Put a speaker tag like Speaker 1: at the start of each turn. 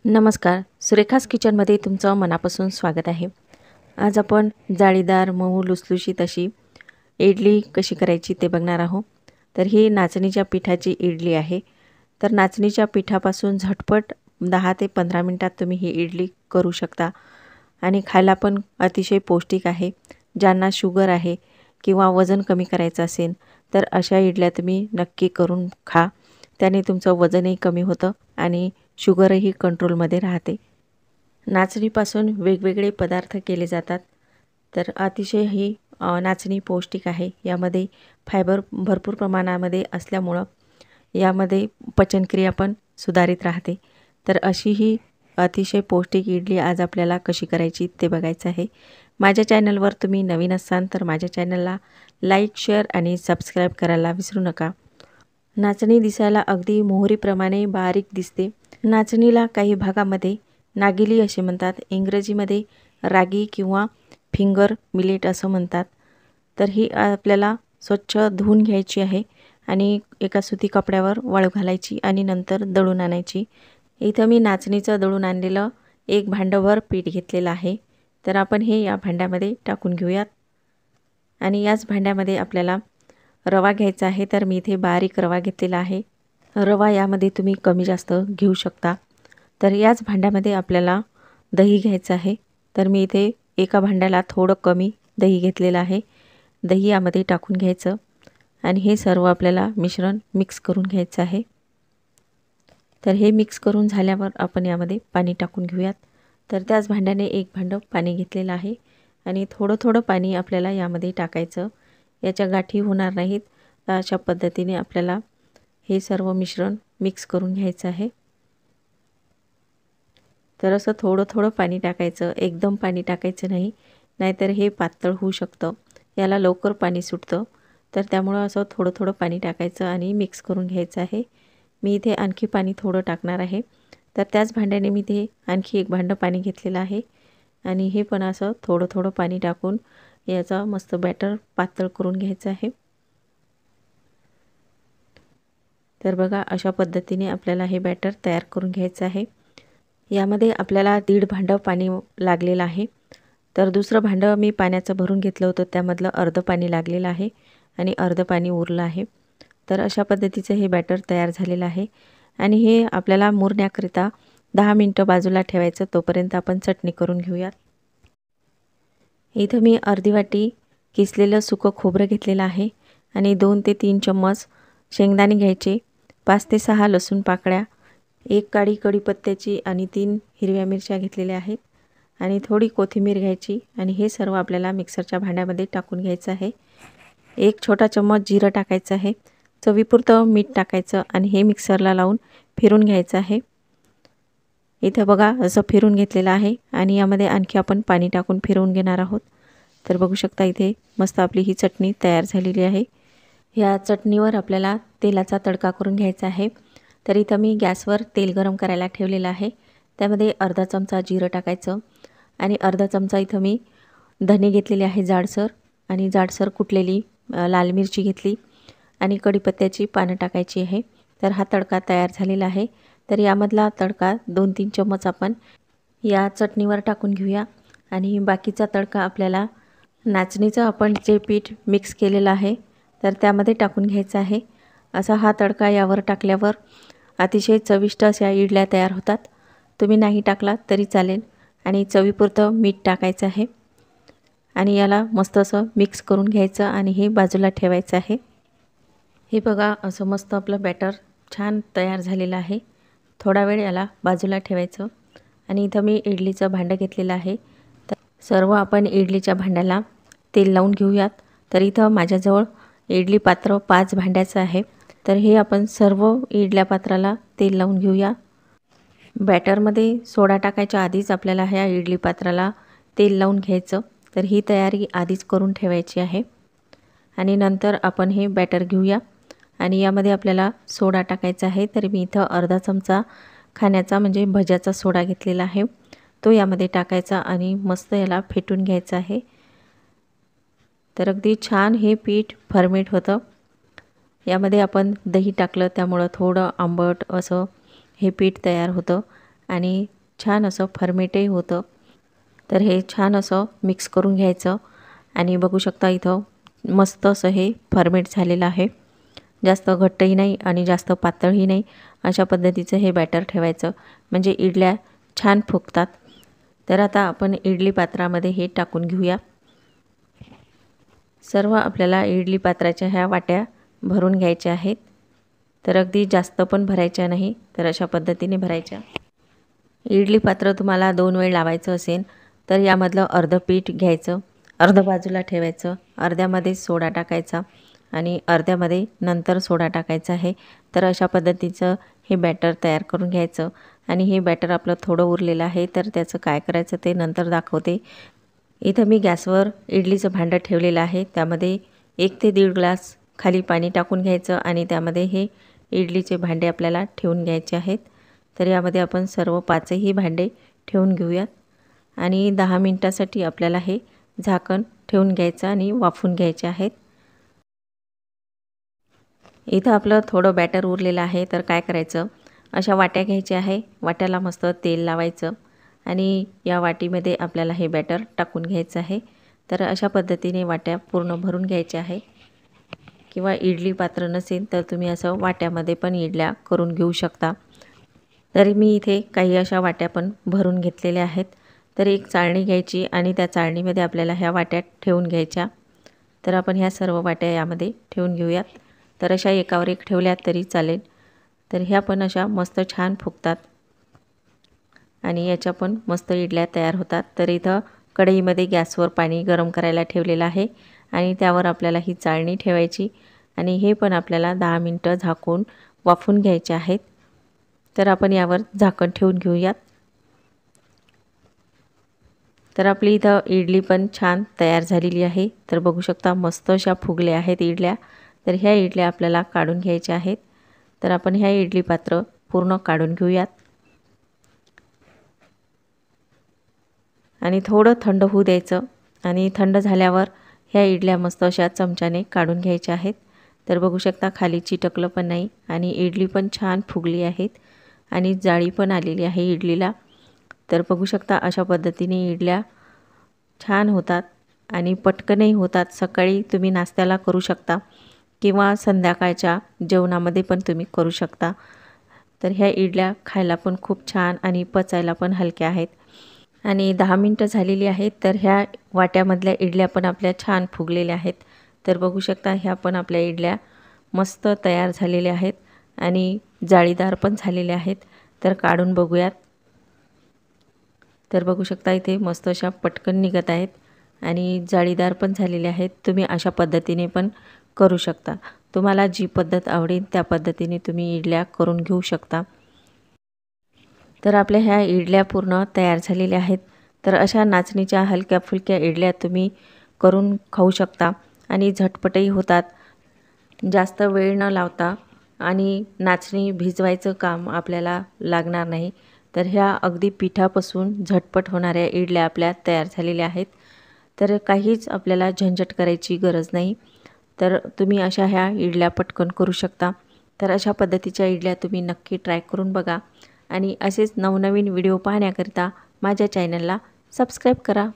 Speaker 1: नमस्कार, सुरेखास किचनमध्ये तुमचं मनापासून स्वागत आहे. आज आपण जाळीदार, मऊ, लुसलुशीत अशी इडली कशी करायची ते बघणार आहोत. तर ही नाचणीच्या पिठाची इडली आहे. तर नाचणीच्या पिठापासून झटपट 10 ते 15 मिनिटात तुम्ही ही इडली करू शकता आणि खायला पण अतिशय पौष्टिक आहे. ज्यांना शुगर आहे किंवा वजन कमी करायचं असेल तर अशा इडल्या तुम्ही नक्की करून खा. त्याने तुमचं वजनही कमी होतं आणि शुगरही कंट्रोलमध्ये राहते. नाचणीपासून वेगवेगळे पदार्थ केले जातात. तर अतिशय ही नाचणी पौष्टिक आहे. यामध्ये फायबर भरपूर प्रमाणामध्ये असल्यामुळं यामध्ये पचनक्रिया पण सुधारित राहते. तर अशी ही अतिशय पौष्टिक इडली आज आपल्याला कशी करायची ते बघायचं आहे. माझ्या चॅनलवर तुम्ही नवीन असाल तर माझ्या चॅनलला लाईक, शेअर आणि सबस्क्राईब करायला विसरू नका. नाचणी दिसायला अगदी मोहरीप्रमाणे बारीक दिसते. नाचणीला काही भागामध्ये नागिली असे म्हणतात. इंग्रजीमध्ये रागी किंवा फिंगर मिलेट असं म्हणतात. तर ही आपल्याला स्वच्छ धुवून घ्यायची आहे आणि एका सुती कपड्यावर वाळू घालायची आणि नंतर दळून आणायची. इथं मी नाचणीचं दळून आणलेलं एक भांडंभर पीठ घेतलेलं आहे. तर आपण हे या भांड्यामध्ये टाकून घेऊयात आणि याच भांड्यामध्ये आपल्याला रवा घ्यायचा आहे. तर मी इथे बारीक रवा घेतलेला आहे. रवा यामध्ये तुम्ही कमी जास्त घेऊ शकता. तर याच भांड्यामध्ये आपल्याला दही घ्यायचं आहे. तर मी इथे एका भांड्याला थोडं कमी दही घेतलेलं आहे. दही यामध्ये टाकून घ्यायचं आणि हे सर्व आपल्याला मिश्रण मिक्स करून घ्यायचं आहे. तर हे मिक्स करून झाल्यावर आपण यामध्ये पाणी टाकून घेऊयात. तर त्याच भांड्याने एक भांडं पाणी घेतलेलं आहे आणि थोडं थोडं पाणी आपल्याला यामध्ये टाकायचं. याच्या गाठी होणार नाहीत. तर अशा पद्धतीने आपल्याला हे सर्व मिश्रण मिक्स करून घ्यायचं आहे. तर असं थोडं थोडं पाणी टाकायचं, एकदम पाणी टाकायचं नाही, नाहीतर हे पातळ होऊ शकतं. याला लवकर पाणी सुटतं. तर त्यामुळं असं थोडं थोडं पाणी टाकायचं आणि मिक्स करून घ्यायचं आहे. मी इथे आणखी पाणी थोडं टाकणार आहे. तर त्याच भांड्याने मी इथे आणखी एक भांडं पाणी घेतलेलं आहे आणि हे पण असं थोडं थोडं पाणी टाकून याचा मस्त बॅटर पातळ करून घ्यायचं आहे. तर बघा अशा पद्धतीने आपल्याला हे बॅटर तयार करून घ्यायचं आहे. यामध्ये आपल्याला 1.5 भांडं पाणी लागलेलं आहे. तर दुसरं भांडं मी पाण्याचं भरून घेतलं होतं, त्यामधलं अर्धं पाणी लागलेलं आहे आणि अर्धं पाणी उरलं आहे. तर अशा पद्धतीचं हे बॅटर तयार झालेलं आहे आणि हे आपल्याला मुरण्याकरिता 10 मिनटं बाजूला ठेवायचं. तोपर्यंत आपण चटणी करून घेऊयात. इथं मी अर्धी वाटी किसलेलं सुकं खोबरं घेतलेलं आहे आणि 2 ते 3 चम्मच शेंगदाणे घ्यायचे, 5 ते 6 लसूण पाकळ्या, 1 काडी कढीपत्त्याची आणि 3 हिरव्या मिरच्या घेतलेल्या आहेत आणि थोडी कोथिंबीर घ्यायची आणि हे सर्व आपल्याला मिक्सरच्या भांड्यामध्ये टाकून घ्यायचं आहे. 1 छोटा चम्मच जिरं टाकायचं आहे, चवीपुरतं मीठ टाकायचं आणि हे मिक्सरला लावून फिरून घ्यायचं आहे. इथं बघा असं फिरून घेतलेलं आहे आणि यामध्ये आणखी आपण पाणी टाकून फिरवून घेणार आहोत. तर बघू शकता इथे मस्त आपली ही चटणी तयार झालेली आहे. ह्या चटणीवर आपल्याला तेलाचा तडका करून घ्यायचा आहे. तर इथं मी गॅसवर तेल गरम करायला ठेवलेलं आहे. त्यामध्ये अर्धा चमचा जिरं टाकायचं आणि अर्धा चमचा इथं मी धने घेतलेले आहे जाडसर आणि जाडसर कुटलेली लाल मिरची घेतली आणि कढीपत्त्याची पानं टाकायची आहे. तर हा तडका तयार झालेला आहे. तर यामधला तडका 2-3 चम्मच आपण या चटणीवर टाकून घेऊया आणि बाकीचा तडका आपल्याला नाचणीचं आपण जे पीठ मिक्स केलेलं आहे तर त्यामध्ये टाकून घ्यायचा आहे. असा हा तडका यावर टाकल्यावर अतिशय चविष्ट अशा इडल्या तयार होतात. तुम्ही नाही टाकलात तरी चालेल आणि चवीपुरतं मीठ टाकायचं आहे आणि याला मस्त असं मिक्स करून घ्यायचं आणि हे बाजूला ठेवायचं आहे. हे बघा असं मस्त आपलं बॅटर छान तयार झालेलं आहे. थोडा वेळ याला बाजूला ठेवायचं आणि इथं मी इडलीचं भांडं घेतलेलं आहे. तर सर्व आपण इडलीच्या भांड्याला तेल लावून घेऊयात. तर इथं माझ्याजवळ इडली पात्र 5 भांड्याचं आहे. तर हे आपण सर्व इडल्या पात्राला तेल लावून घेऊया. बॅटरमध्ये सोडा टाकायच्या आधीच आपल्याला ह्या इडली पात्राला तेल लावून घ्यायचं. तर ही तयारी आधीच करून ठेवायची आहे आणि नंतर आपण हे बॅटर घेऊया आणि यामध्ये आपल्याला सोडा टाकायचा आहे. तर मी इथं अर्धा चमचा खाण्याचा म्हणजे भज्याचा सोडा घेतलेला आहे, तो यामध्ये टाकायचा आणि मस्त याला फेटून घ्यायचं आहे. तर अगदी छान हे पीठ फर्मेट होतं. यामध्ये आपण दही टाकलं त्यामुळं थोडं आंबट असं हे पीठ तयार होतं आणि छान असं फर्मेटही होतं। तर हे छान असं मिक्स करून घ्यायचं आणि बघू शकता इथं मस्त असं हे फर्मेट झालेलं आहे। जास्त घट्टही नाही आणि जास्त पातळही नाही, अशा पद्धतीचं हे बॅटर ठेवायचं म्हणजे इडल्या छान फुगतात। तर आता आपण इडली पात्रामध्ये हे टाकून घेऊया। सर्व आपल्याला इडली पात्राच्या ह्या वाट्या भरून घ्यायच्या आहेत। तर अगदी जास्त पण भरायच्या नाही, तर अशा पद्धतीने भरायच्या। इडली पात्र तुम्हाला 2 वेळ लावायचं असेल तर यामधलं अर्ध पीठ घ्यायचं, अर्ध बाजूला ठेवायचं, अर्ध्यामध्ये सोडा टाकायचा आणि अर्ध्यामध्ये नंतर सोडा टाकायचा आहे। तर अशा पद्धतीचं हे बॅटर तयार करून घ्यायचं आणि हे बॅटर आपलं थोडं उरलेलं आहे, तर त्याचं काय करायचं ते नंतर दाखवते। इथं मी गॅसवर इडलीचं भांडं ठेवलेलं आहे, त्यामध्ये 1 ते 1.5 ग्लास खाली पाणी टाकून घ्यायचं आणि त्यामध्ये हे इडलीचे भांडे आपल्याला ठेवून घ्यायचे आहेत। तर यामध्ये आपण सर्व 5ही भांडे ठेवून घेऊयात आणि 10 मिनिटासाठी आपल्याला हे झाकण ठेवून घ्यायचं आणि वाफवून घ्यायचे आहेत। इथं आपलं थोडं बॅटर उरलेलं आहे, तर काय करायचं, अशा वाट्या घ्यायच्या आहे, वाट्याला मस्त तेल लावायचं आणि या वाटीमध्ये आपल्याला हे बॅटर टाकून घ्यायचं आहे। तर अशा पद्धतीने वाट्या पूर्ण भरून घ्यायच्या आहे किंवा इडली पात्र नसेल तर तुम्ही असं वाट्यामध्ये पण इडल्या करून घेऊ शकता। तरी मी इथे काही अशा वाट्या पण भरून घेतलेल्या आहेत। तर एक चाळणी घ्यायची आणि त्या चाळणीमध्ये आपल्याला ह्या वाट्या ठेवून घ्यायच्या। तर आपण ह्या सर्व वाट्या यामध्ये ठेवून घेऊयात। तर अशा एकावर एक ठेवल्या तरी चालेल। तर ह्या पण अशा मस्त छान फुगतात आणि याच्या पण मस्त इडल्या तयार होतात। तर इथं कढईमध्ये गॅसवर पाणी गरम करायला ठेवलेलं आहे आणि त्यावर आपल्याला ही चाळणी ठेवायची आणि हे पण आपल्याला 10 मिनिटं झाकून वाफवून घ्यायचे आहेत। तर आपण यावर झाकण ठेवून घेऊयात। तर आपली इथं इडली पण छान तयार झालेली आहे। तर बघू शकता मस्त अशा फुगल्या आहेत इडल्या। तर ह्या इडल्या आपल्याला काढून घ्यायच्या आहेत। तर आपण ह्या इडली पात्र पूर्ण काढून घेऊयात आणि थोडं थंड होऊ द्यायचं आणि थंड झाल्यावर ह्या इडल्या मस्त अशा चमच्याने काढून घ्यायच्या आहेत। तर बघू शकता खाली चिटकलं पण नाही आणि इडली पण छान फुगली आहेत आणि जाळी पण आलेली आहे इडलीला। तर बघू शकता अशा पद्धतीने इडल्या छान होतात आणि पटकनही होतात। सकाळी तुम्ही नाश्त्याला करू शकता किंवा संध्याकाळच्या जेवणामध्ये पण तुम्ही करू शकता। तर ह्या इडल्या खायला पण खूप छान आणि पचायला पण हलक्या आहेत आणि 10 मिनिटं झालेली आहेत। तर ह्या वाट्यामधल्या इडल्या पण आपल्या छान फुगलेल्या आहेत। तर बघू शकता ह्या पण आपल्या इडल्या मस्त तयार झालेल्या आहेत आणि जाळीदार पण झालेल्या आहेत। तर काढून बघूयात। तर बघू शकता इथे मस्त अशा पटकन निघत आहेत आणि जाळीदार पण झालेले आहेत। तुम्ही अशा पद्धतीने पण करू शकता। तुम्हाला जी पद्धत आवडेल त्या पद्धतीने तुम्ही इडल्या करून घेऊ शकता। तर आपल्या ह्या इडल्या पूर्ण तयार झालेल्या आहेत। तर अशा नाचणीच्या हलक्या फुलक्या इडल्या तुम्ही करून खाऊ शकता आणि झटपटही होतात। जास्त वेळ न लावता आणि नाचणी भिजवायचं काम आपल्याला लागणार नाही। तर ह्या अगदी पिठापासून झटपट होणाऱ्या इडल्या आपल्या तयार झालेल्या आहेत। तर काहीच आपल्याला झंझट करायची गरज नाही। तर तुम्ही अशा ह्या इडल्या पटकन करू शकता। तर अशा पद्धतीच्या इडल्या तुम्ही नक्की ट्राय करून बघा आणि असेच नवनवीन व्हिडिओ पाहण्याकरिता माझ्या चॅनलला सबस्क्राईब करा।